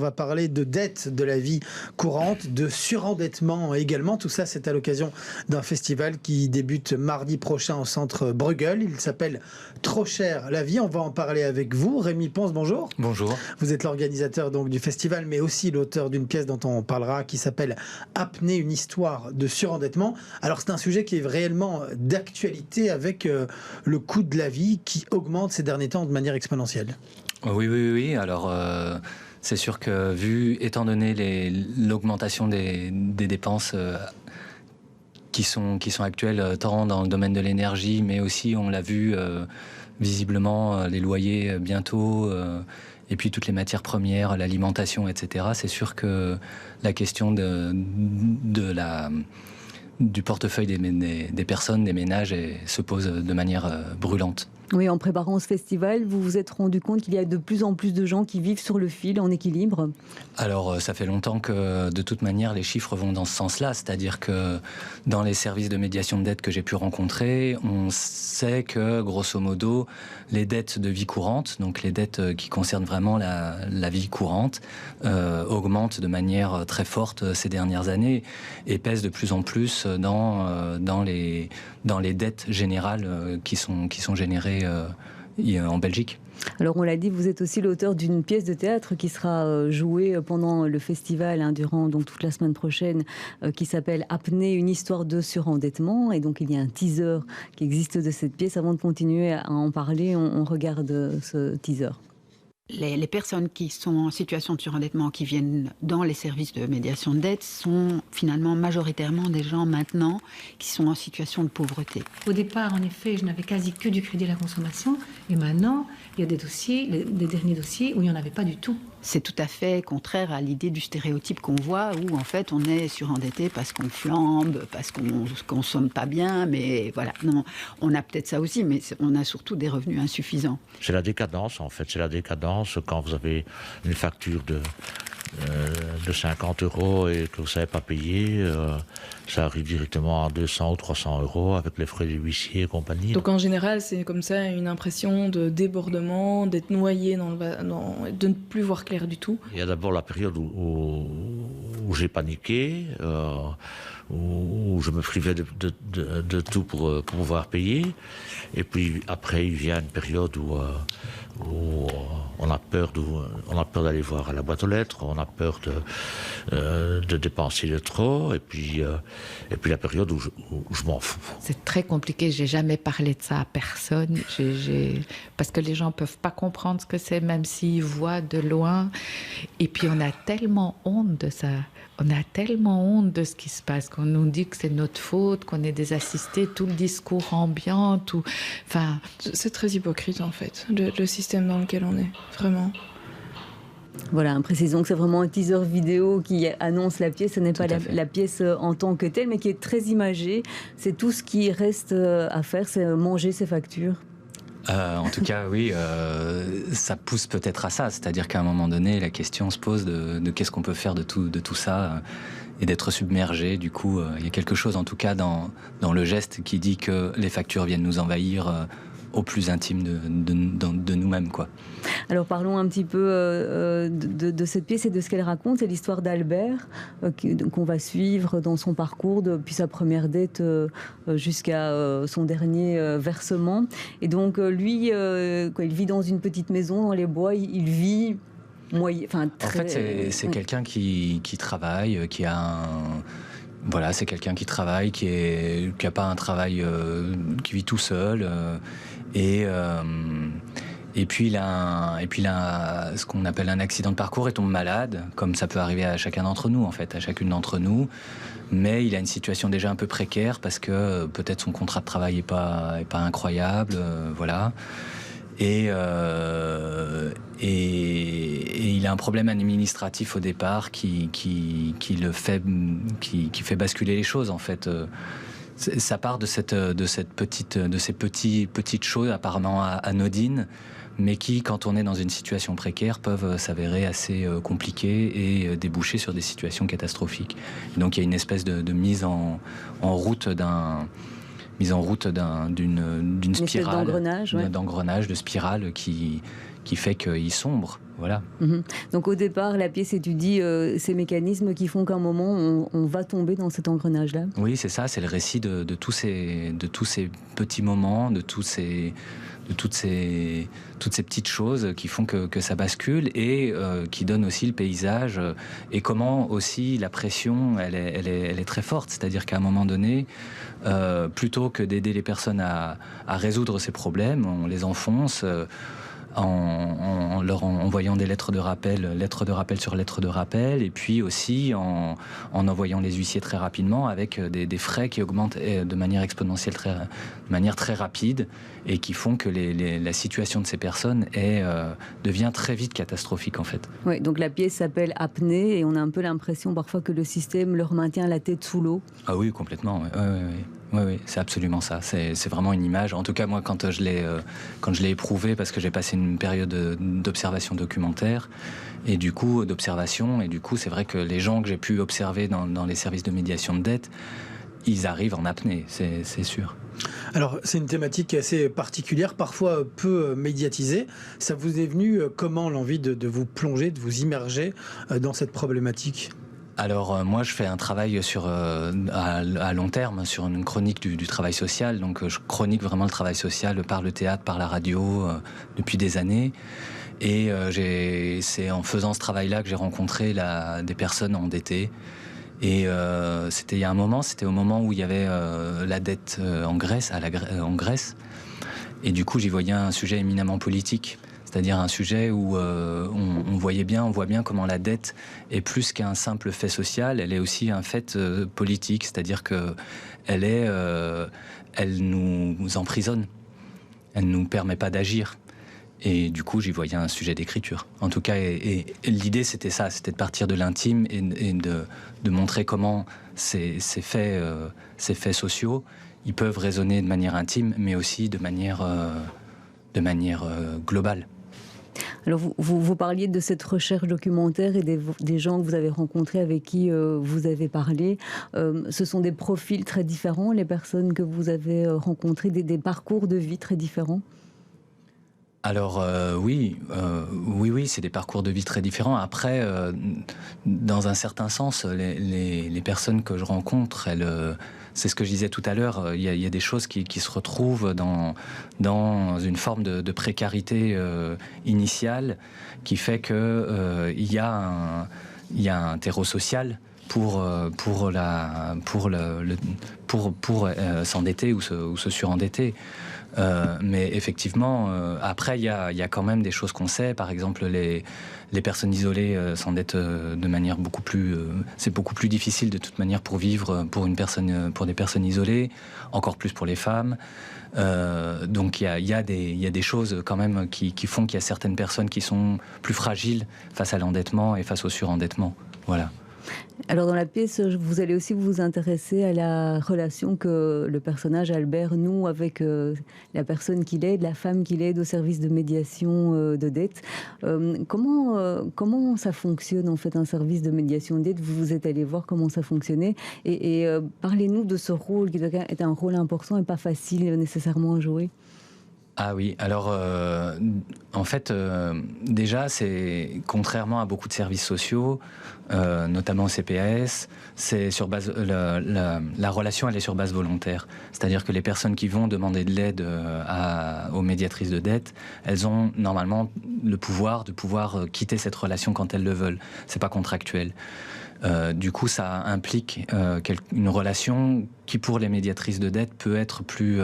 va parler de dette de la vie courante, de surendettement également. Tout ça, c'est à l'occasion d'un festival qui débute mardi prochain au centre Bruegel. Il s'appelle Trop cher la vie. On va en parler avec vous. Rémi Ponce, bonjour. Bonjour. Vous êtes l'organisateur donc du festival, mais aussi l'auteur d'une pièce dont on parlera qui s'appelle Apnée, une histoire de surendettement. Alors c'est un sujet qui est réellement d'actualité avec le coût de la vie qui augmente ces derniers temps de manière exponentielle. Oui. Alors c'est sûr que étant donné l'augmentation des dépenses qui sont actuelles tant dans le domaine de l'énergie, mais aussi on l'a vu visiblement les loyers bientôt. Et puis toutes les matières premières, l'alimentation, etc. C'est sûr que la question du portefeuille des personnes, des ménages, se pose de manière brûlante. Oui, en préparant ce festival, vous vous êtes rendu compte qu'il y a de plus en plus de gens qui vivent sur le fil, en équilibre? Alors, ça fait longtemps que, de toute manière, les chiffres vont dans ce sens-là. C'est-à-dire que dans les services de médiation de dette que j'ai pu rencontrer, on sait que, grosso modo, les dettes de vie courante, donc les dettes qui concernent vraiment la vie courante, augmentent de manière très forte ces dernières années et pèsent de plus en plus dans les dettes générales qui sont générées en Belgique. Alors on l'a dit, vous êtes aussi l'auteur d'une pièce de théâtre qui sera jouée pendant le festival durant donc toute la semaine prochaine, qui s'appelle Apnée, une histoire de surendettement. Et donc il y a un teaser qui existe de cette pièce. Avant de continuer à en parler, on regarde ce teaser. Les personnes qui sont en situation de surendettement, qui viennent dans les services de médiation de dette, sont finalement majoritairement des gens maintenant qui sont en situation de pauvreté. Au départ, en effet, je n'avais quasi que du crédit à la consommation. Et maintenant, il y a des dossiers, les derniers dossiers, où il n'y en avait pas du tout. C'est tout à fait contraire à l'idée du stéréotype qu'on voit, où en fait on est surendetté parce qu'on flambe, parce qu'on ne consomme pas bien, mais voilà. Non, on a peut-être ça aussi, mais on a surtout des revenus insuffisants. C'est la décadence en fait, c'est la décadence quand vous avez une facture de 50 € et que vous ne savez pas payer, ça arrive directement à 200 ou 300 € avec les frais de huissier et compagnie. Donc en général, c'est comme ça une impression de débordement, d'être noyé de ne plus voir clair du tout. Il y a d'abord la période où j'ai paniqué, où je me privais de tout pour pouvoir payer. Et puis après, il vient une période où on a peur d'aller voir à la boîte aux lettres, on a peur de dépenser de trop, et puis la période où je m'en fous. C'est très compliqué, j'ai jamais parlé de ça à personne, parce que les gens peuvent pas comprendre ce que c'est, même s'ils voient de loin. Et puis on a tellement honte de ça. On a tellement honte de ce qui se passe, qu'on nous dit que c'est notre faute, qu'on est des assistés, tout le discours ambiant, tout... Enfin... C'est très hypocrite en fait, le système dans lequel on est, vraiment. Voilà, précisons que c'est vraiment un teaser vidéo qui annonce la pièce. Ce n'est pas la pièce en tant que telle, mais qui est très imagée. C'est tout ce qui reste à faire, c'est manger ses factures. En tout cas, oui, ça pousse peut-être à ça. C'est-à-dire qu'à un moment donné, la question se pose de qu'est-ce qu'on peut faire de tout ça et d'être submergé. Du coup, il y a quelque chose, en tout cas, dans le geste qui dit que les factures viennent nous envahir au plus intime de nous-mêmes, quoi. Alors parlons un petit peu de cette pièce et de ce qu'elle raconte. C'est l'histoire d'Albert qu'on va suivre dans son parcours depuis sa première dette jusqu'à son dernier versement. Et donc lui, il vit dans une petite maison dans les bois. Il vit En fait, c'est quelqu'un qui travaille, qui a un... Voilà, c'est quelqu'un qui travaille, qui a pas un travail, qui vit tout seul, et puis il a ce qu'on appelle un accident de parcours et tombe malade, comme ça peut arriver à chacun d'entre nous, en fait, à chacune d'entre nous. Mais il a une situation déjà un peu précaire parce que peut-être son contrat de travail est pas incroyable, voilà. Et il a un problème administratif au départ qui fait basculer les choses, en fait. Ça part de ces petites choses apparemment anodines, mais qui, quand on est dans une situation précaire, peuvent s'avérer assez compliquées et déboucher sur des situations catastrophiques. Et donc il y a une espèce de mise en route d'une spirale, d'engrenage, de spirale qui qui fait qu'il sombre. Voilà. Donc au départ, la pièce étudie ces mécanismes qui font qu'à un moment, on va tomber dans cet engrenage-là. Oui, c'est ça, c'est le récit de tous ces petits moments, de toutes ces petites choses qui font que ça bascule et qui donnent aussi le paysage et comment aussi la pression, elle est très forte. C'est-à-dire qu'à un moment donné, plutôt que d'aider les personnes à résoudre ces problèmes, on les enfonce en leur envoyant des lettres de rappel sur lettres de rappel, et puis aussi en envoyant les huissiers très rapidement avec des frais qui augmentent de manière exponentielle, de manière très rapide, et qui font que la situation de ces personnes devient très vite catastrophique en fait. Oui, donc la pièce s'appelle Apnée, et on a un peu l'impression parfois que le système leur maintient la tête sous l'eau. Ah oui, complètement. Oui, c'est absolument ça. C'est vraiment une image. En tout cas, moi, quand je l'ai éprouvé, parce que j'ai passé une période d'observation documentaire et du coup c'est vrai que les gens que j'ai pu observer dans les services de médiation de dette, ils arrivent en apnée, c'est sûr. Alors, c'est une thématique assez particulière, parfois peu médiatisée. Ça vous est venu comment l'envie de vous plonger, de vous immerger dans cette problématique ? Alors moi je fais un travail à long terme sur une chronique du travail social, donc je chronique vraiment le travail social par le théâtre, par la radio depuis des années, et c'est en faisant ce travail-là que j'ai rencontré des personnes endettées, et c'était au moment où il y avait la dette en Grèce, en Grèce, et du coup j'y voyais un sujet éminemment politique. C'est-à-dire un sujet où on voit bien comment la dette est plus qu'un simple fait social, elle est aussi un fait politique, c'est-à-dire que elle nous emprisonne, elle nous permet pas d'agir. Et du coup, j'y voyais un sujet d'écriture. En tout cas, et l'idée c'était ça, c'était de partir de l'intime et de montrer comment ces faits sociaux, ils peuvent résonner de manière intime, mais aussi de manière globale. Alors vous parliez de cette recherche documentaire et des gens que vous avez rencontrés, avec qui vous avez parlé. Ce sont des profils très différents, les personnes que vous avez rencontrées, des parcours de vie très différents? Alors oui, c'est des parcours de vie très différents. Après, dans un certain sens, les personnes que je rencontre, c'est ce que je disais tout à l'heure, il y a des choses qui se retrouvent dans une forme de précarité initiale qui fait que il y a un terreau social pour s'endetter ou se surendetter. Mais effectivement, après, il y a quand même des choses qu'on sait. Par exemple, les personnes isolées s'endettent de manière beaucoup plus... c'est beaucoup plus difficile de toute manière pour vivre pour des personnes isolées, encore plus pour les femmes. Donc il y a des choses quand même qui font qu'il y a certaines personnes qui sont plus fragiles face à l'endettement et face au surendettement. Voilà. Alors dans la pièce, vous allez aussi vous intéresser à la relation que le personnage Albert noue avec la personne qu'il aide, la femme qu'il aide au service de médiation de dette. Comment ça fonctionne en fait un service de médiation de dette? Vous êtes allé voir comment ça fonctionnait et parlez-nous de ce rôle qui doit être un rôle important et pas facile nécessairement à jouer. Ah oui, alors en fait, déjà, c'est contrairement à beaucoup de services sociaux, notamment au CPAS, c'est sur base la relation, elle est sur base volontaire. C'est-à-dire que les personnes qui vont demander de l'aide aux médiatrices de dette, elles ont normalement le pouvoir de quitter cette relation quand elles le veulent. C'est pas contractuel. Du coup, ça implique une relation qui, pour les médiatrices de dette, peut être plus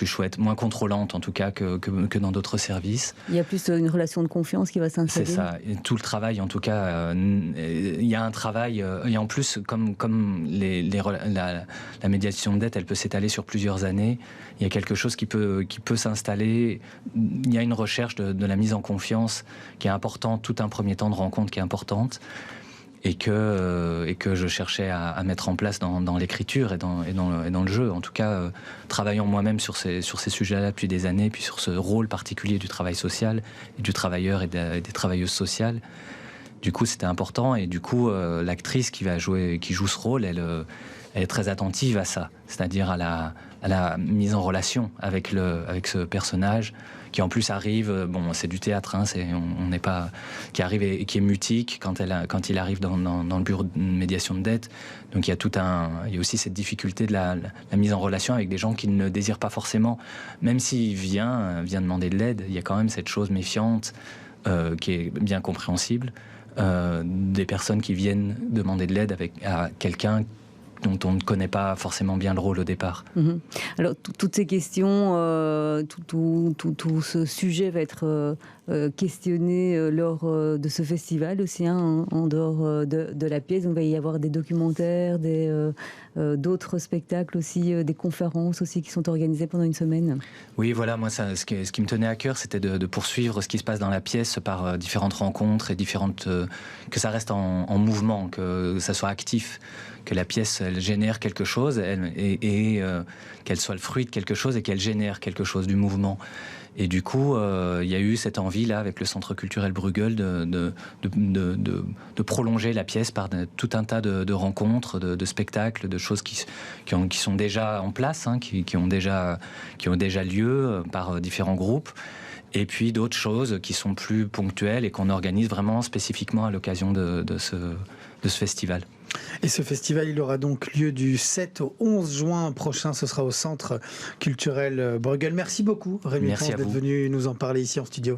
chouette, moins contrôlante en tout cas que dans d'autres services. Il y a plus une relation de confiance qui va s'installer. C'est ça. Et tout le travail, en tout cas, il y a un travail. Et en plus, comme la médiation de dette, elle peut s'étaler sur plusieurs années. Il y a quelque chose qui peut s'installer. Il y a une recherche de la mise en confiance qui est importante, tout un premier temps de rencontre qui est importante. Et que je cherchais à mettre en place dans l'écriture et dans le jeu. En tout cas, travaillant moi-même sur ces sujets-là depuis des années, puis sur ce rôle particulier du travail social, et du travailleur et des travailleuses sociales. Du coup, c'était important. Et du coup, l'actrice qui joue ce rôle, elle est très attentive à ça. C'est-à-dire à la mise en relation avec ce personnage qui en plus arrive, bon, c'est du théâtre, hein, on n'est pas, qui arrive et qui est mutique quand il arrive dans le bureau de médiation de dette. Donc il y a aussi cette difficulté de la mise en relation avec des gens qui ne désirent pas forcément, même s'il vient demander de l'aide, il y a quand même cette chose méfiante qui est bien compréhensible, des personnes qui viennent demander de l'aide à quelqu'un dont on ne connaît pas forcément bien le rôle au départ. Alors, toutes ces questions, tout ce sujet va être questionné lors de ce festival aussi, hein, en dehors de la pièce. Donc, il va y avoir des documentaires, d'autres spectacles aussi, des conférences aussi qui sont organisées pendant une semaine. Oui, voilà, moi, ce qui me tenait à cœur, c'était de poursuivre ce qui se passe dans la pièce par différentes rencontres et que ça reste en mouvement, que ça soit actif, que la pièce elle génère quelque chose et qu'elle soit le fruit de quelque chose et qu'elle génère quelque chose du mouvement. Et du coup, il y a eu cette envie-là, avec le Centre culturel Bruegel, de prolonger la pièce par tout un tas de rencontres, de spectacles, de choses qui sont déjà en place, hein, qui ont déjà lieu par différents groupes. Et puis d'autres choses qui sont plus ponctuelles et qu'on organise vraiment spécifiquement à l'occasion de ce festival. Et ce festival, il aura donc lieu du 7 au 11 juin prochain. Ce sera au Centre culturel Bruegel. Merci beaucoup, Rémi Ponce, d'être venu nous en parler ici en studio.